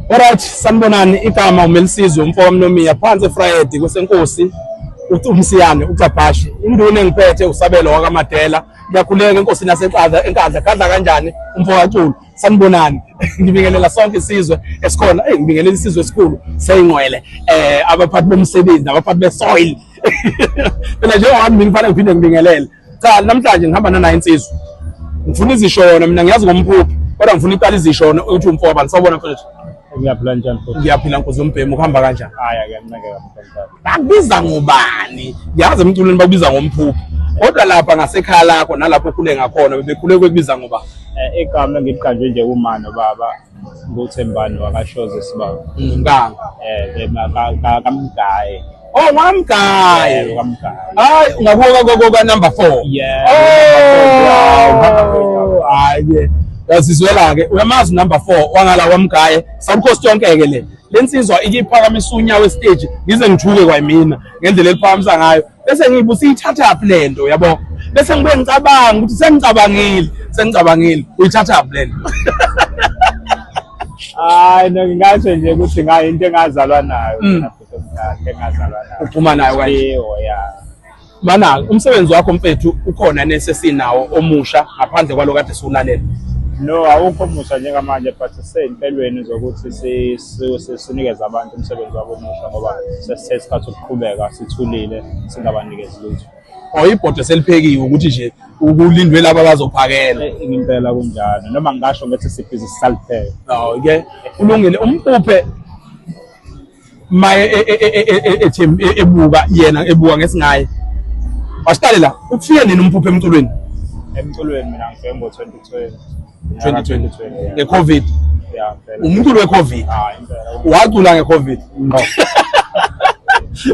Alright, sanibonani igama uMelisizwe umfowabo Mnomiya phansi Friday kwesenkosi uMsiyane uCaphashi induna engiphethe usabelo wakaMadela ngiyakhuleka enkosini yaseNkandla enkandla kanjani umfowabo sanibonani ngibingelela sonke isizwe esikhona ngibingelela isizwe esikhulu seyingcwele abaphathi bomsebenzi nabaphathi besoil phela njengoba mina kufanele ngiphinde ngibingelele cha namhlanje ngihamba na insizwe ngifuna izishona mina ngiyazi ngomphupho kodwa ngifuna iqala izishona uthi umfowabo nisabona mfethu ngiyaphila njani futhi ngiyaphila nkosi yombhemu ukuhamba kanjani haya ngiyanakeka mfethu bakubiza ngobani yazi emculweni bakubiza ngomphupho kodwa lapha ngasekhaya lakho nalapho okhule ngakhona bebekhule kwekubiza ngoba igama ngiqanjwe nje umano baba nguThembani wakashoze sibaba nganga kamgaye oh ngamgaye kamgaye hayi ungabuka ka number 4 yeah hayi yazizwela ke uyamazi number 4 wangala kwamgaye sabukhosi yonke ke le nsizwa ikiphakamisa unyawo westage ngize ngithuke kwayimina ngendlela eliphakamisa ngayo bese ngibusa iyithatha lento yabo bese ngibe ngicabanga ukuthi sengicabangile uyithatha lento hayi ngingasho nje ukuthi ngayo into engazalwa nayo engazalwa nayo uphuma nayo kanje yeah mana umsebenzi wakho mfethu ukhona nesesinawo omusha ngaphandle kwaloko kade siwulalela no awukho omusha njengamanje but seyinhlelweni zokuthi sinikeze abantu umsebenzi wabo omusha ngoba sesikhathi ukuqhubeka sithulile singabanikezi lutho ibhodo seliphekiwe ukuthi nje ukulindwe laba bazophakela impela kunjalo noma ngisho ngathi sibhizi salipheka ke ulungile umpuphe maye ebuka ngesingaye wasiqale la ufike nini umpuphe emculweni mina ngifike ngo 2020 ngeCovid yeah umculo weCovid impela wacula ngeCovid no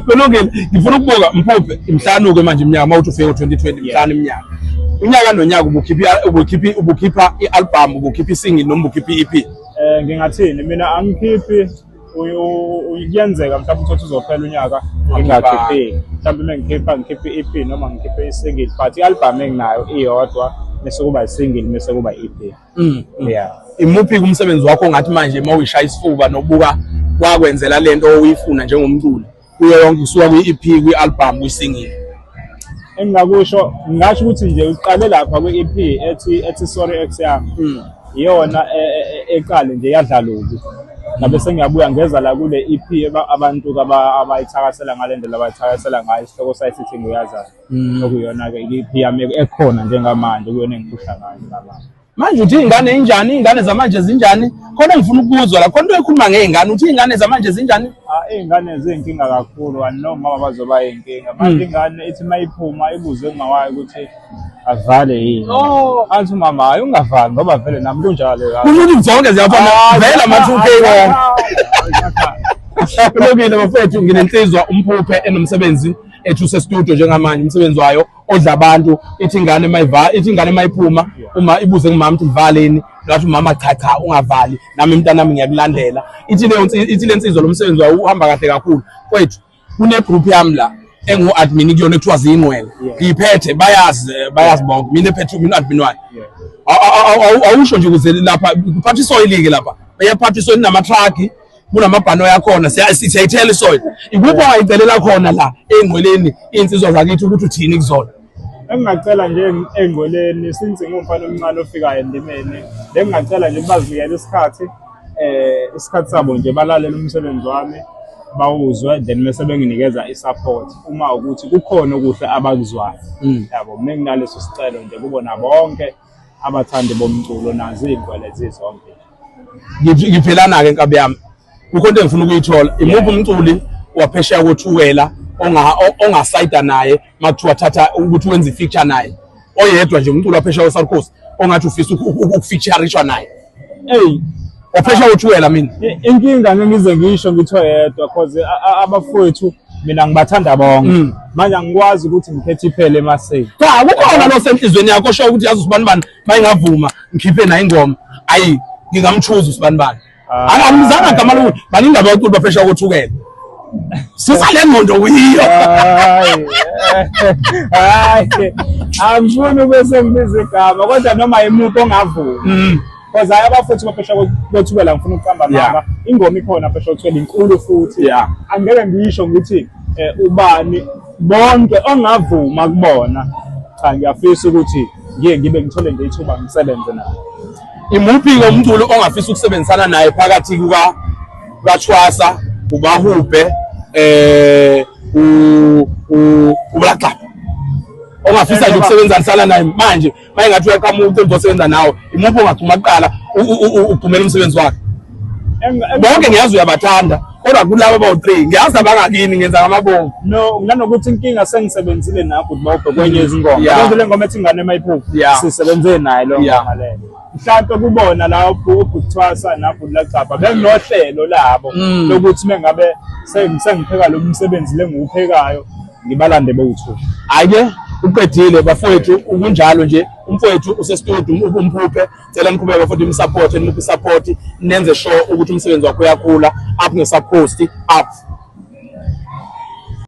Belungile ngifuna ukubuka mpuphe imhlanuke manje iminyaka mawuthi ufike ngo2020 imhlanu iminyaka unyaka nonyaka ubukhipha ialbum ubukhipha isingle noma ubukhipha iEP ngingathini mina angikhiphi uyenzeka mhlawumbe uthi uzophela unyaka ngingakhiphi mhlawumbe ngikhipha iEP noma ngikhiphe isingle but ialbum enginayo iyodwa bese kuba isingle bese kuba iEP yeah imuphi kumsebenzi wakho ngathi manje mawuyishaya isifuba nobuka wakwenzela lento oyifuna njengomculo kuyo yonke usuka kwi-EP kwi-album kwi-single engingakusho ngisho ukuthi nje uqale lapha kwi-EP ethi sorry ex yami iyona eqale nje yadlala uku ngabe sengiyabuya ngeza la kule EP abantu abayithakasela ngalendlela abayithakasela ngayo isihloko sayo sithi ngiyazana okuyona ke i-EP yami ekhona njengamanje kuyona engiphusha ngayo ngamanje manje uthi ingane zamanje zinjani khona ngifuna ukuzwa la khona uyikhuluma ngeingane uthi ingane zamanje zinjani ingane zinkinga kakhulu anoma bazoba inkinga manje ingane ithi mayiphuma ibuze kumawayo ukuthi avale yini athi mama hayi ungavali ngoba vele nami kunjalo ukuthi zonke ziyafana vela ma2K kulungile bafethu nginensizwa umphuphe enomsebenzi ethu se-studio njengamanje umsebenzi wayo odla abantu ithi ingane mayiphuma uma ibuze ngumama ukuthi ivaleni ngathi umama cha ungavali nami mntanami ngiyakulandela ithi lensizwa lomsebenzi wayo uhamba kahle kakhulu kwethu kune group yami la engu-admin kuyona ekuthiwa ziyingcwele ngiyiphethe bayazi bonke mina ephethe mina admin wayo awusho nje ukuze lapha kuphatha isoil-ke lapha bayaphatha isoil nama-truck kunamabhano yakhona siyayithela isoil ikuphi ongayicelela khona la engcweleni iy'nsizwa zakithi ukuthi uthini kuzona engingacela nje engcweleni since ngumfana omncane ofikayo endimeni ngingacela nje bazinikele isikhathi sabo nje balalele umsebenzi wami bawuzwe then bese benginikeza isupport uma ukuthi kukhona okuhle abakuzwayo yabo mina nginaleso sicelo nje kubona bonke abathandi bomculo nazo izingwele zizonke ngiphelana ke nkabi yami ukho into engifuna ukuyithola imuphi umculi waphesheya kothukela ongasayida naye makuthiwa thatha ukuthi wenze ifeature naye oyedwa nje umculi waphesheya weSouth Coast ongathi ufisa ukufeaturishwa naye waphesheya kothukela mina inkinga ngize ngisho ngithiwa yedwa because abafowethu mina ngibathanda bonke manje angikwazi ukuthi ngikhethe iphele emaseni cha kukhona lo senhlizweni yakho osho ukuthi yazi usibanibani mayingavuma ngikhiphe na ingoma ayi ngingamchuza usibanibani angamzanga igama lokuthi baningi abaculi baphesheya kothukela sisale ngqondo kuyiyo hayi angifuni bese ngibiza igama kodwa noma imuphi ongavuma Because hayi abafuthi baphesha kwethukela ngifuna ukuqamba ngaba ingoma ikhona phesha uthwele inkulu futhi angeke ngisho ngithi ubani bonke ongavuma kubona cha ngiyafisa ukuthi ngibe ngithole nje ithuba ngisebenze naye. Imuphi-ke umculo ongafisa ukusebenzisana naye phakathi kukaThwasa, uBahubhe, uBlackXaba? Ongafisa nje ukusebenzisana naye manje mayengathi uyaqhamuka umuntu osebenza nawo, imuphi ongagcuma kuqala ugcumela umsebenzi wakhe? Bonke ngiyazi uyabathanda kodwa kulabo abawu-3 ngiyazi abangakini ngenza ngamabomu. No, nganokuthi inkinga sengisebenzile nakho Bahubhe kwenye izingoma. Manje le ngoma ethi ingane emayiphupho sisebenze naye lo ngoma leyo. Mhlawumbe kubona la uButhwasa naBlackXaba benginohlelo labo lokuthi mengabe sengipheka lo msebenzi lengiwuphekayo ngibalande bewu2. Ake uqedile bafowethu ukunjalo nje umfowethu usestudio uMphuphe cela niqhubeke futhi imsupport nenuphi support nenze sure ukuthi umsebenzi wakho uyakhula up ngesupport up.